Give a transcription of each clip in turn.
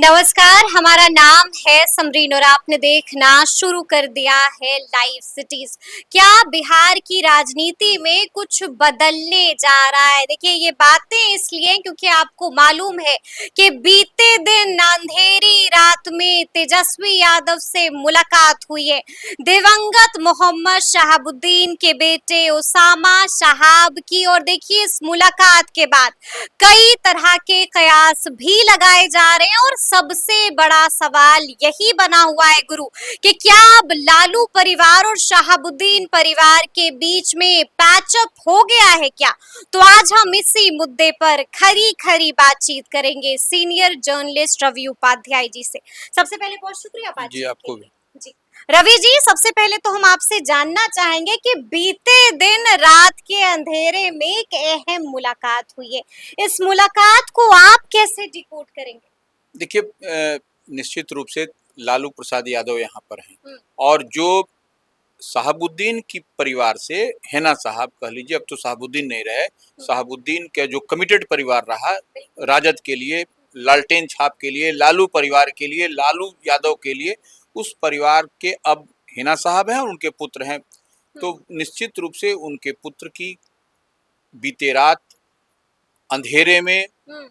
नमस्कार, हमारा नाम है समरीन और आपने देखना शुरू कर दिया है लाइव सिटीज। क्या बिहार की राजनीति में कुछ बदलने जा रहा है? देखिए, ये बातें इसलिए क्योंकि आपको मालूम है कि बीते दिन अंधेरी रात में तेजस्वी यादव से मुलाकात हुई है। दिवंगत मोहम्मद शहाबुद्दीन के बेटे उसामा शहाब की। और देखिए, इस मुलाकात के बाद कई तरह के कयास भी लगाए जा रहे हैं और सबसे बड़ा सवाल यही बना हुआ है गुरु कि क्या अब लालू परिवार और शहाबुद्दीन परिवार के बीच में पैचअप हो गया है क्या? तो आज हम इसी मुद्दे पर खरी खरी बातचीत करेंगे सीनियर जर्नलिस्ट रवि उपाध्याय जी से। सबसे पहले बहुत शुक्रिया जी, बातचीत आपको के भी। लिए। जी रवि जी, सबसे पहले तो हम आपसे जानना चाहेंगे कि बीते दिन रात के अंधेरे में एक अहम मुलाकात हुई है। इस मुलाकात को आप कैसे डिकोड करेंगे? देखिए, निश्चित रूप से लालू प्रसाद यादव यहाँ पर हैं हम्म। और जो शहाबुद्दीन की परिवार से हैना साहब कह लीजिए, अब तो शहाबुद्दीन नहीं रहे, शहाबुद्दीन का जो कमिटेड परिवार रहा राजद के लिए, लालटेन छाप के लिए, लालू परिवार के लिए, लालू यादव के लिए, उस परिवार के अब हैना साहब हैं और उनके पुत्र हैं। तो निश्चित रूप से उनके पुत्र की बीते रात अंधेरे में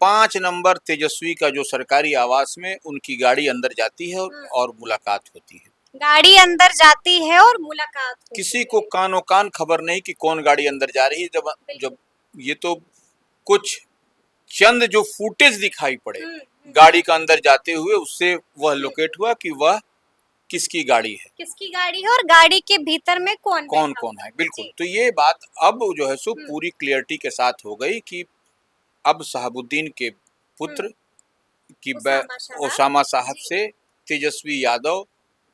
5 नंबर तेजस्वी का जो सरकारी आवास में उनकी गाड़ी अंदर जाती है और मुलाकात होती है। गाड़ी अंदर जाती है और मुलाकात होती किसी है। को कानो कान खबर नहीं कि कौन गाड़ी अंदर जा रही है। जब जब ये तो कुछ चंद जो फुटेज दिखाई पड़े गाड़ी का अंदर जाते हुए, उससे वह लोकेट हुआ कि वह किसकी गाड़ी है, किसकी गाड़ी है और गाड़ी के भीतर में कौन कौन बैठा कौन हुआ है। बिल्कुल, तो ये बात अब जो है सो पूरी क्लियरिटी के साथ हो गई कि अब शहाबुद्दीन के पुत्र की ओसामा साहब से तेजस्वी यादव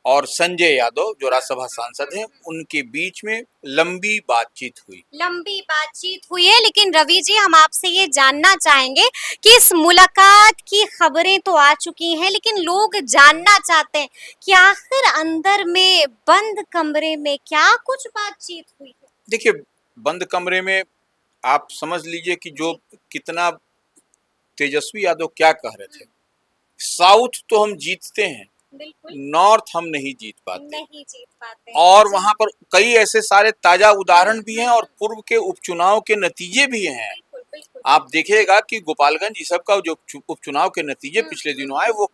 और संजय यादव जो राज्यसभा सांसद हैं, उनके बीच में लंबी बातचीत हुई है। लेकिन रवि जी, हम आपसे ये जानना चाहेंगे कि इस मुलाकात की खबरें तो आ चुकी हैं, लेकिन लोग जानना चाहते हैं कि आखिर अंदर में बंद कमरे में क्या कुछ बातचीत हुई है। देखिए, बंद कमरे में आप समझ लीजिए कि जो कितना तेजस्वी यादव क्या कह रहे थे, साउथ तो हम जीतते हैं, नॉर्थ हम नहीं जीत पाते। और वहां पर कई ऐसे सारे ताजा उदाहरण भी हैं और पूर्व के उपचुनाव के नतीजे भी हैं। आप देखिएगा कि गोपालगंज ये सब का जो उपचुनाव के नतीजे पिछले दिनों आए, वो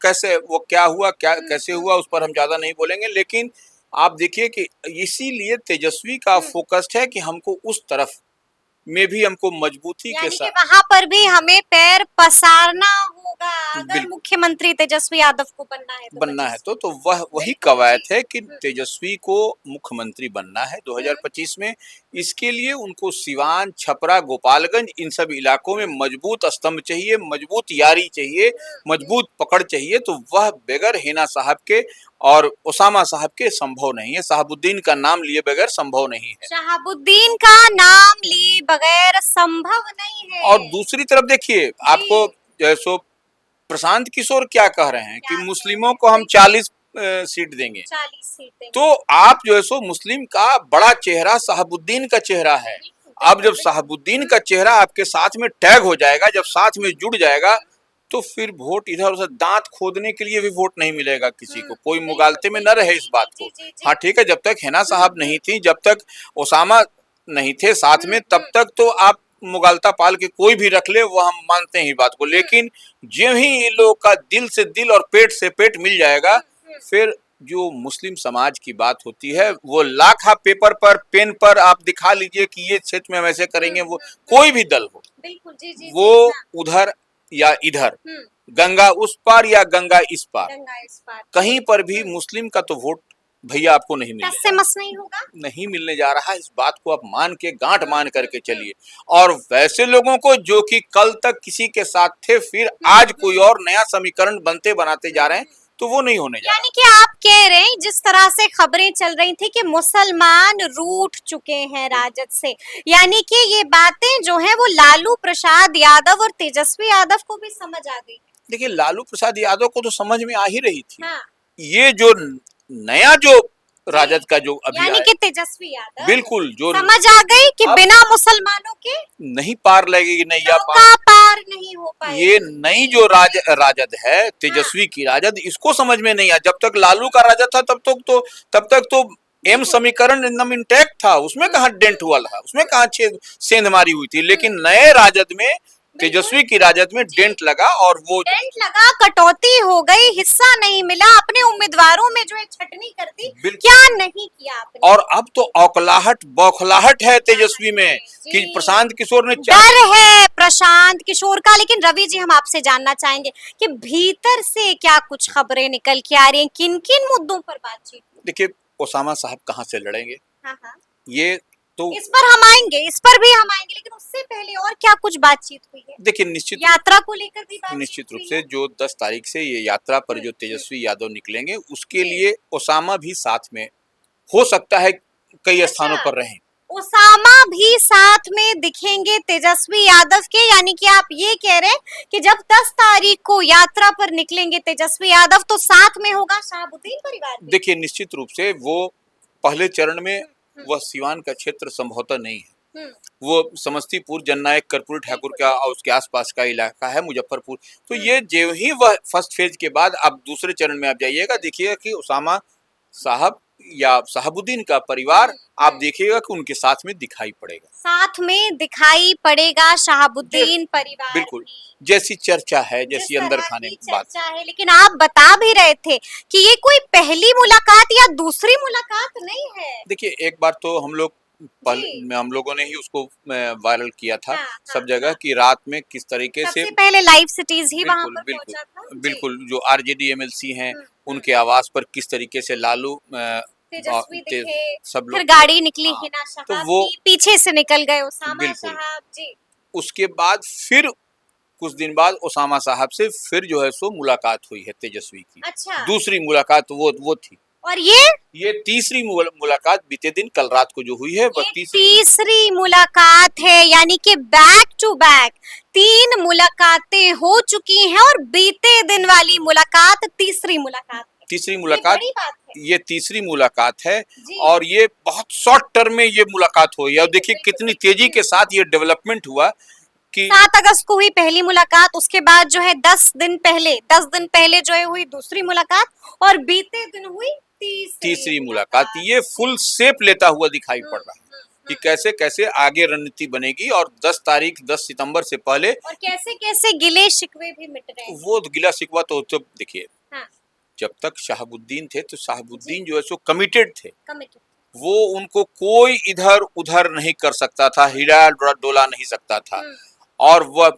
क्या हुआ, कैसे हुआ, उस पर हम ज्यादा नहीं बोलेंगे। लेकिन आप देखिए कि इसीलिए तेजस्वी का फोकस्ड है कि हमको उस तरफ में भी हमको मजबूती के साथ वहां पर भी हमें पैर पसारना होगा अगर मुख्यमंत्री तेजस्वी यादव को बनना है तो वह वही कवायद है कि तेजस्वी को मुख्यमंत्री बनना है 2025 में। इसके लिए उनको सिवान, छपरा, गोपालगंज इन सब इलाकों में मजबूत स्तंभ चाहिए, मजबूत यारी चाहिए, मजबूत पकड़ चाहिए। तो वह बगैर हैना साहब के और ओसामा साहब के संभव नहीं है, शहाबुद्दीन का नाम लिए बगैर संभव नहीं है। शहाबुद्दीन का नाम लिए बगैर संभव नहीं है। और दूसरी तरफ देखिए, आपको जैसो प्रशांत किशोर क्या कह रहे हैं कि मुस्लिमों को हम 40 सीट देंगे। 40 सीट देंगे। तो आप जो है सो मुस्लिम का बड़ा चेहरा शहाबुद्दीन का चेहरा है। अब जब शहाबुद्दीन का चेहरा आपके साथ में टैग हो जाएगा, जब साथ में जुड़ जाएगा, तो फिर वोट इधर उधर दांत खोदने के लिए भी वोट नहीं मिलेगा किसी को। कोई मुगालते में न रहे इस बात को। हाँ ठीक है, जब तक हैना साहब नहीं थी, जब तक ओसामा नहीं थे साथ में, तब तक तो आप मुगालता पाल के कोई भी रख ले, वो हम मानते हैं बात को। लेकिन जो ही इन लोगों का दिल से दिल और पेट से पेट मिल जाएगा, फिर जो मुस्लिम समाज की बात होती है, वो लाखा पेपर पर, पेन पर आप दिखा लीजिए कि ये क्षेत्र में हम ऐसे करेंगे, वो कोई भी दल हो, वो उधर या इधर, गंगा उस पार या गंगा इस पार, कहीं पर भी मुस्लिम का तो वोट भैया आपको नहीं मिलेगा, नहीं मिलने जा रहा। इस बात को आप मान के, गांठ मान करके चलिए। और वैसे लोगों को जो कि कल तक किसी के साथ थे, फिर आज कोई और नया समीकरण बनते बनाते जा रहे हैं, तो वो नहीं होने जा रहा। यानी कि आप कह रहे हैं, जिस तरह से खबरें चल रही थी कि मुसलमान रूठ चुके हैं राजद से, यानी कि ये बातें जो हैं वो लालू प्रसाद यादव और तेजस्वी यादव को भी समझ आ गई। देखिए, लालू प्रसाद यादव को तो समझ में आ ही रही थी। ये जो नया जो राजद का जो अभी यानी कि तेजस्वी यादव बिल्कुल जो समझ आ गई कि बिना मुसलमानों के नहीं पार लगेगी नैया, पार पार नहीं हो पाएगी। ये नई जो राजद है, तेजस्वी की राजद, इसको समझ में नहीं आया। जब तक लालू का राजद था तब तक तो एम समीकरण एकदम इंटैक्ट था, उसमें कहाँ डेंट हुआ था, उसमें कहाँ छेद सेंध मारी हुई थी। लेकिन नए राजद में, तेजस्वी की राजद में डेंट लगा, और वो डेंट लगा, कटौती हो गई, हिस्सा नहीं मिला, अपने उम्मीदवारों में जो है छटनी कर दी, क्या नहीं किया आपने। और अब तो औकलाहट बौखलाहट है तेजस्वी में कि प्रशांत किशोर ने डर है प्रशांत किशोर का। लेकिन रवि जी, हम आपसे जानना चाहेंगे कि भीतर से क्या कुछ खबरें निकल के आ रही हैं, किन किन मुद्दों पर बातचीत। देखिए, ओसामा साहब कहाँ से लड़ेंगे, हाँ हाँ, ये तो इस पर हम आएंगे, इस पर भी हम आएंगे, लेकिन उससे पहले और क्या कुछ बातचीत हुई है। देखिए, निश्चित यात्रा को लेकर भी बातचीत निश्चित रूप हुई से है? जो 10 तारीख से ये यात्रा पर जो तेजस्वी यादव निकलेंगे, उसके लिए ओसामा भी साथ में हो सकता है, कई स्थानों अच्छा, पर रहें। ओसामा भी साथ में दिखेंगे तेजस्वी यादव के, यानी कि आप ये कह रहे हैं कि जब 10 तारीख को यात्रा पर निकलेंगे तेजस्वी यादव, तो साथ में होगा शहाबुद्दीन परिवार भी? देखिए, निश्चित रूप से वो पहले चरण में वह सिवान का क्षेत्र संभवतः नहीं है, वो समस्तीपुर, जननायक, कर्पूरी ठाकुर का और उसके आसपास का इलाका है, मुजफ्फरपुर। तो ये जो ही वह फर्स्ट फेज के बाद अब दूसरे चरण में आप जाइएगा, देखिएगा कि ओसामा साहब या शहाबुद्दीन का परिवार, आप देखिएगा कि उनके साथ में दिखाई पड़ेगा, साथ में दिखाई पड़ेगा शहाबुद्दीन परिवार बिल्कुल। भी। जैसी चर्चा है, जिस जैसी अंदर तरह खाने की की बात। चर्चा है, लेकिन आप बता भी रहे थे कि ये कोई पहली मुलाकात या दूसरी मुलाकात नहीं है। देखिए, एक बार तो हम जी। लोगों ने ही उसको वायरल किया था हाँ, सब हाँ, जगह, हाँ। कि रात में किस तरीके से, सबसे पहले लाइव सिटीज ही वहां बिल्कुल पर बिल्कुल पहुंचा था। जी। बिल्कुल, जो आरजेडी एमएलसी हैं, उनके हम्म। आवास पर किस तरीके से लालू तेजस्वी दिखे, सब फिर लोग, गाड़ी निकली हाँ, हिना तो साहब वो की, पीछे से निकल गए ओसामा बिल्कुल। साहब। जी। उसके बाद फिर कुछ दिन बाद ओसामा साहब से फिर जो है सो मुलाकात हुई है तेजस्वी की। अच्छा। दूसरी मुलाकात वो थी। और ये तीसरी मुलाकात बीते दिन कल रात को जो हुई है, वह तीसरी मुलाकात है, यानी कि बैक टू बैक 3 मुलाकातें हो चुकी हैं, और बीते दिन वाली मुलाकात तीसरी मुलाकात है। तीसरी ये मुलाकात, बड़ी बात है। ये तीसरी मुलाकात है, जी। और ये बहुत शॉर्ट टर्म में ये मुलाकात हुई है। और देखिए कितनी तेजी के साथ ये डेवलपमेंट हुआ कि 7 अगस्त को हुई पहली मुलाकात, उसके बाद जो है 10 दिन पहले जो है हुई दूसरी मुलाकात, और बीते दिन हुई तीसरी मुलाकात। ये फुल शेप लेता हुआ दिखाई पड़ रहा है कि कैसे कैसे आगे रणनीति बनेगी, और 10 सितंबर से पहले, और कैसे कैसे गिले शिकवे भी मिट रहे हैं। वो गिला शिकवा तो देखिए, हाँ। जब तक शहाबुद्दीन थे तो शहाबुद्दीन जो है सो कमिटेड थे, कमिटेड। वो उनको कोई इधर उधर नहीं कर सकता था, हिला डोला नहीं सकता था। और वह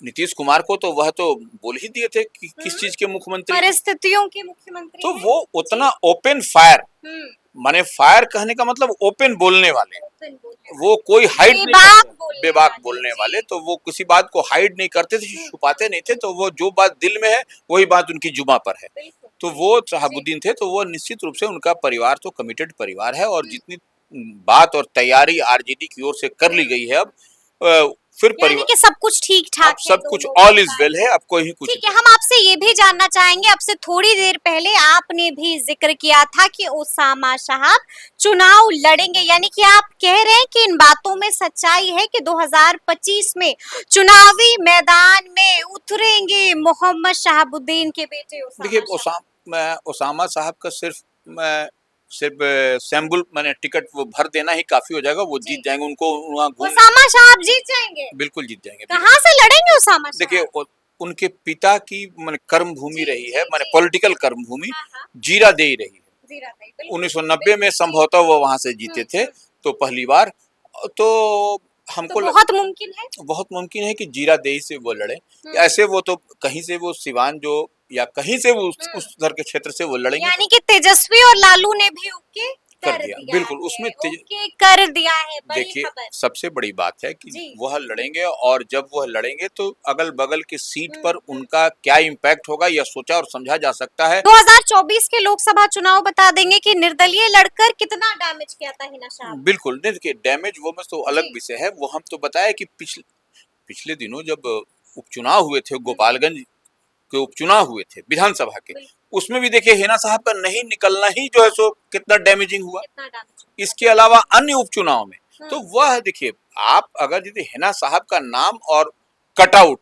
नीतीश कुमार को तो वह तो बोल ही दिए थे कि किस चीज के मुख्यमंत्री, परिस्थितियों के मुख्यमंत्री तो हैं। वो उतना ओपन फायर, माने फायर कहने का मतलब ओपन बोलने वाले, वो कोई हाइड नहीं करते, बेबाक बोलने वाले, तो वो किसी बात को हाइड नहीं करते थे, छुपाते नहीं थे, तो वो जो बात दिल में है वही बात उनकी जुबां पर है। तो वो शहाबुद्दीन थे, तो वो निश्चित रूप से उनका परिवार तो कमिटेड परिवार है, और जितनी बात और तैयारी आरजेडी की ओर से कर ली गई है, अब फिर यानी कि सब कुछ ठीक ठाक है, सब कुछ ऑल इज वेल है, अब कोई कुछ ठीक है। हम आपसे ये भी जानना चाहेंगे, आपसे थोड़ी देर पहले आपने भी जिक्र किया था कि ओसामा साहब चुनाव लड़ेंगे, यानी कि आप कह रहे हैं कि इन बातों में सच्चाई है कि 2025 में चुनावी मैदान में उतरेंगे मोहम्मद शहाबुद्दीन के बेटे ओसामा। देखिए, ओसामा साहब का सिर्फ सैम्बुल मैंने टिकट वो भर देना ही काफी हो जाएगा, वो जीत जाएंगे, उनको वहाँ ओसामा साहब जीत जाएंगे, बिल्कुल जीत जाएंगे। कहाँ से लड़ेंगे ओसामा साहब? देखिए, उनके पिता की माने कर्म भूमि रही है, माने पॉलिटिकल कर्म भूमि जीरादेई रही है। 1990 में संभवतः वो वहां से जीते थे, तो पहली बार, तो हमको बहुत मुमकिन है कि जीरादेई से वो लड़े। ऐसे वो तो कहीं से वो सिवान जो या कहीं से वो उस उधर के क्षेत्र से वो लड़ेंगे, यानी कि तेजस्वी और लालू ने भी ओके कर दिया, बिल्कुल उसमें ओके कर दिया है। देखिए, सबसे बड़ी बात है कि वह लड़ेंगे, और जब वह लड़ेंगे तो अगल बगल की सीट पर उनका क्या इम्पैक्ट होगा, यह सोचा और समझा जा सकता है। 2024 के लोकसभा चुनाव बता देंगे कि निर्दलीय लड़कर कितना डैमेज किया था हिना साहब। बिल्कुल, देखिए डैमेज वो में तो अलग विषय है, वो हम तो बताया कि पिछले दिनों जब उपचुनाव हुए थे, गोपालगंज के उपचुनाव हुए थे विधानसभा के, उसमें भी देखिए हिना साहब का नहीं निकलना ही जो है सो कितना डैमेजिंग हुआ। इसके अलावा अन्य उपचुनाव में तो वह देखिए, आप अगर यदि हिना साहब का नाम और कटआउट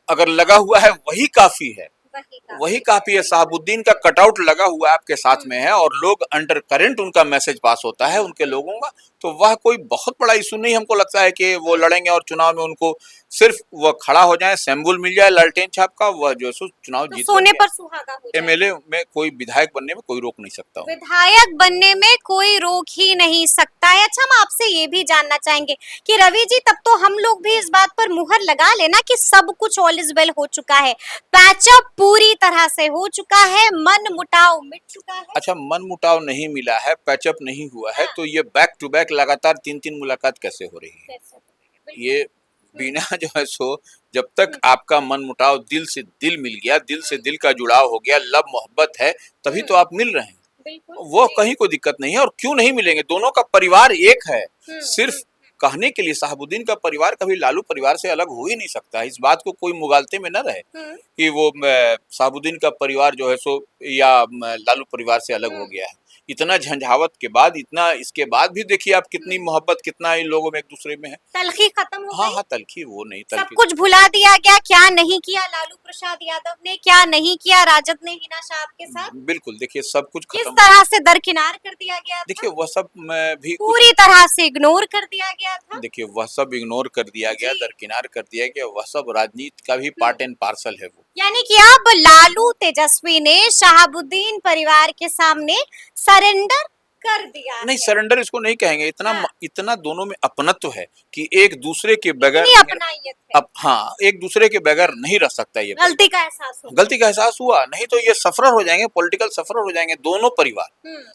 अगर लगा हुआ है वही काफी है, वही वही काफी है। साहबुद्दीन का कटआउट लगा हुआ है आपके साथ में है और लोग अंडर करंट उनका मैसेज पास होता है उनके लोगों का, तो वह कोई बहुत बड़ा इशू नहीं हमको लगता है कि वो लड़ेंगे और चुनाव में उनको सिर्फ वह खड़ा हो जाए, सिंबल मिल जाए लालटेन छाप का, वह जो है सो चुनाव तो जीत सोने करके पर सुहागा हो जाएगा। एमएलए में कोई विधायक बनने में कोई रोक नहीं सकता हूँ। विधायक बनने में कोई रोक ही नहीं सकता है। अच्छा, हम आपसे ये भी जानना चाहेंगे कि रवि जी, तब तो हम लोग भी इस बात पर मुहर लगा लेना कि सब कुछ ऑल इज वेल हो चुका है, पैचअप पूरी तरह से हो चुका है, मन मुटाव मिट चुका है। अच्छा, मन मुटाव नहीं मिला है, पैचअप नहीं हुआ है, तो ये बैक टू बैक लगातार 3-3 मुलाकात कैसे हो रही है? कैसे? बिल्कुल। ये बिना जो है सो, जब तक आपका मन मुटाव दिल से दिल मिल गया, दिल से दिल का जुड़ाव हो गया, लव मोहब्बत है, तभी तो आप मिल रहे हैं। बिल्कुल। वो कहीं कोई दिक्कत नहीं है। और क्यों नहीं मिलेंगे, दोनों का परिवार एक है। सिर्फ कहने के लिए साहबुद्दीन का परिवार कभी लालू परिवार से अलग हो ही नहीं सकता, इस बात को कोई मुगालते में न रहे कि वो साहबुद्दीन का परिवार जो है सो या लालू परिवार से अलग हो गया है। इतना झंझावत के बाद, इतना इसके बाद भी देखिए आप कितनी मोहब्बत, कितना इन लोगों में एक दूसरे में है। तलखी खत्म हो हाँ गई। हाँ, तलखी वो नहीं, सब तलखी कुछ भुला दिया गया। क्या नहीं किया लालू प्रसाद यादव ने, क्या नहीं किया राजद ने हिना शाह के साथ। बिल्कुल, देखिए सब कुछ किस खत्म। तरह से दरकिनार कर दिया गया था। देखिए वह सब भी कुछ, पूरी तरह से इग्नोर कर दिया गया था। देखिए वह सब इग्नोर कर दिया गया, जी। दरकिनार कर दिया गया, वह सब राजनीति का भी पार्ट एंड पार्सल है वो। यानी कि अब लालू तेजस्वी ने शहाबुद्दीन परिवार के सामने सरेंडर कर दिया नहीं, है। सरेंडर इसको नहीं कहेंगे, इतना हाँ। इतना दोनों में अपनत्व है कि एक दूसरे के बगैर इतनी अपनाइयत है। अब हाँ, एक दूसरे के बगैर नहीं रह सकता ये परिवार। गलती का एहसास हो। गलती का एहसास हुआ, नहीं तो ये सफरर हो जाएंगे, पॉलिटिकल सफरर हो जाएंगे दोनों परिवार,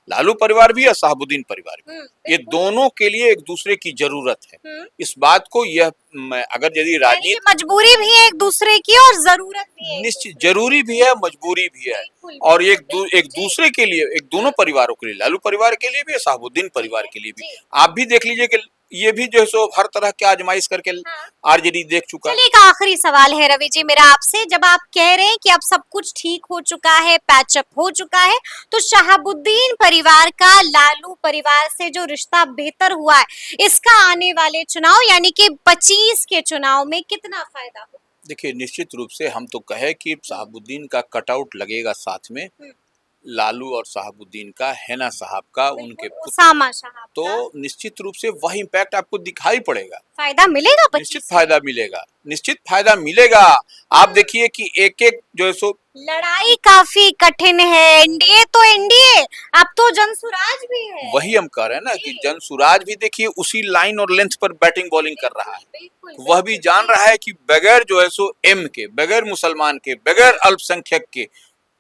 लालू परिवार भी और साहबुद्दीन परिवार भी। ये दोनों के लिए एक दूसरे की जरूरत है। इस बात को यह अगर यदि यानी राजनीति कि मजबूरी भी है एक दूसरे की और जरूरत भी है। निश्चित जरूरी भी है, मजबूरी भी है। बिल्कुल, और एक बिल्कुल, एक दूसरे के लिए, एक दोनों परिवारों के लिए, लालू परिवार के लिए भी, साहबुद्दीन परिवार के लिए भी। जी। आप भी देख लीजिए कि ये भी जो है सो हर तरह के आजमाइश करके हाँ। आरजेडी देख चुका है। चलिए, एक आखिरी सवाल है रवि जी मेरा आपसे, जब आप कह रहे हैं कि अब सब कुछ ठीक हो चुका है, पैचअप हो चुका है, तो शहाबुद्दीन परिवार का लालू परिवार से जो रिश्ता बेहतर हुआ है, इसका आने वाले चुनाव यानी कि 25 के चुनाव में कितना फायदा हो? देखिए निश्चित रूप से हम तो कहे कि साहबुद्दीन का कटआउट लगेगा साथ में, लालू और साहबुद्दीन का, हैना साहब का, उनके पुत्र, ओसामा साहब तो का निश्चित रूप से वह इम्पैक्ट आपको दिखाई पड़ेगा। फायदा मिलेगा। निश्चित फायदा मिलेगा, निश्चित फायदा मिलेगा। आप देखिए कि एक एक जो है सो, लड़ाई काफी कठिन है। एनडीए तो एनडीए, अब तो जनसुराज भी है। वही हम कह रहे हैं ना कि जनसुराज भी देखिए उसी लाइन और लेंथ पर बैटिंग बॉलिंग कर रहा है। बिल्कुल, वह भी जान रहा है कि बगैर जो है सो एम के, बगैर मुसलमान के, बगैर अल्पसंख्यक के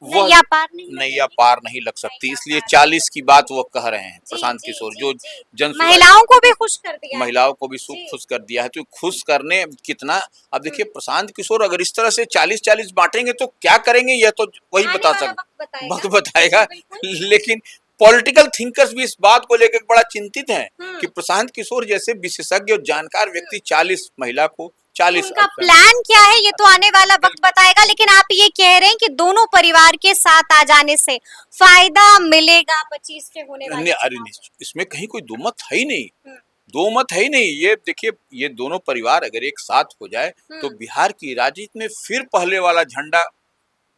वह नैया पार नहीं लग सकती। इसलिए 40 की बात वो कह रहे हैं प्रशांत किशोर, जो महिलाओं को भी खुश कर दिया, महिलाओं को भी खुश कर दिया है। तो खुश करने कितना, अब देखिए प्रशांत किशोर अगर इस तरह से 40-40 बांटेंगे तो क्या करेंगे, यह तो वही बता सकते, वक्त बताएगा। लेकिन पॉलिटिकल थिंकर्स भी इस बात को लेकर बड़ा चिंतित हैं कि प्रशांत किशोर जैसे विशेषज्ञ और जानकार व्यक्ति 40 महिला को 40 उनका प्लान क्या है ये तो आने वाला वक्त बताएगा। लेकिन आप ये कह रहे हैं कि दोनों परिवार के साथ आ जाने से फायदा मिलेगा 25 के होने वाले। अरे इसमें कहीं कोई दो मत है ही नहीं, दो मत है ही नहीं। ये देखिए, ये दोनों परिवार अगर एक साथ हो जाए तो बिहार की राजनीति में फिर पहले वाला झंडा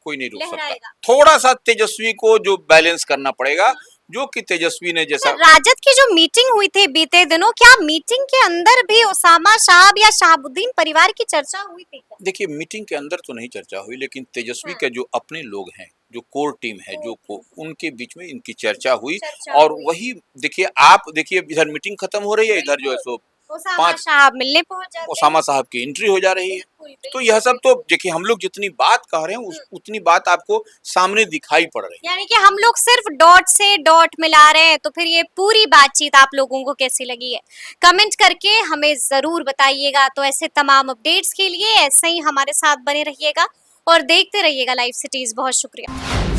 कोई नहीं रोक सकता। थोड़ा सा तेजस्वी को जो बैलेंस करना पड़ेगा, जो कि तेजस्वी ने जैसा। राजद की जो मीटिंग हुई थी बीते दिनों, क्या मीटिंग के अंदर भी ओसामा साहब या शहाबुद्दीन परिवार की चर्चा हुई थी? देखिए मीटिंग के अंदर तो नहीं चर्चा हुई, लेकिन तेजस्वी के जो अपने लोग हैं, जो कोर टीम है, जो उनके बीच में इनकी चर्चा हुई। और वही देखिए, आप देखिए इधर मीटिंग खत्म हो रही है, इधर जो है सो ओसामा साहब मिलने पहुंच जाते हैं, ओसामा साहब की एंट्री हो जा रही है। तो यह सब तो देखिए, हम लोग जितनी बात कह रहे हैं उतनी बात आपको सामने दिखाई पड़ रही है। यानी कि हम लोग सिर्फ डॉट से डॉट मिला रहे हैं। तो फिर ये पूरी बातचीत आप लोगों को कैसी लगी है, कमेंट करके हमें जरूर बताइएगा। तो ऐसे तमाम अपडेट्स के लिए ऐसे ही हमारे साथ बने रहिएगा और देखते रहिएगा लाइव सिटीज। बहुत शुक्रिया।